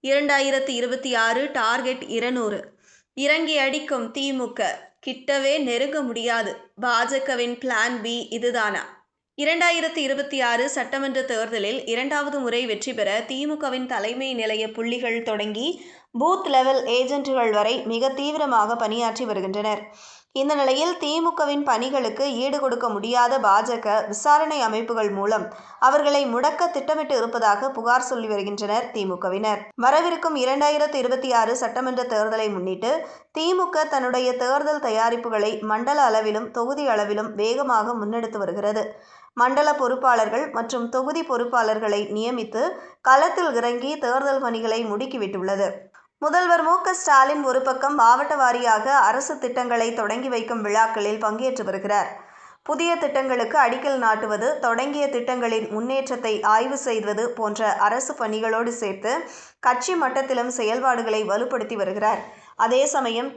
2026 target 200. இறங்கி அடிக்கும் திமுக. கிட்டவே நெருங்க முடியாது. பாஜகவின் பிளான் பி இதுதானா? 2026 சட்டமன்ற தேர்தலில் இரண்டாவது முறை வெற்றி பெற திமுகவின் தலைமை நிலைய புள்ளிகள் தொடங்கி பூத் லெவல் ஏஜென்ட்டுகள் வரை மிக தீவிரமாக பணியாற்றி வருகின்றனர். இந்த நிலையில் திமுகவின் பணிகளுக்கு ஈடு கொடுக்க முடியாத பாஜக விசாரணை அமைப்புகள் மூலம் அவர்களை முடக்க திட்டமிட்டு இருப்பதாக புகார் சொல்லி வருகின்றனர் திமுகவினர். வரவிருக்கும் 2026 சட்டமன்ற தேர்தலை முன்னிட்டு திமுக தன்னுடைய தேர்தல் தயாரிப்புகளை மண்டல அளவிலும் தொகுதி அளவிலும் வேகமாக முன்னெடுத்து வருகிறது. மண்டல பொறுப்பாளர்கள் மற்றும் தொகுதி பொறுப்பாளர்களை நியமித்து களத்தில் இறங்கி தேர்தல் பணிகளை முடுக்கிவிட்டுள்ளது. முதல்வர் மு.க.ஸ்டாலின் ஒரு பக்கம் மாவட்ட வாரியாக அரசு திட்டங்களை தொடங்கி வைக்கும் விழாக்களில் பங்கேற்று வருகிறார். புதிய திட்டங்களுக்கு அடிக்கல் நாட்டுவது, தொடங்கிய திட்டங்களின் முன்னேற்றத்தை ஆய்வு செய்வது போன்ற அரசு பணிகளோடு சேர்த்து கட்சி மட்டத்திலும் செயல்பாடுகளை வலுப்படுத்தி வருகிறார். அதே சமயம்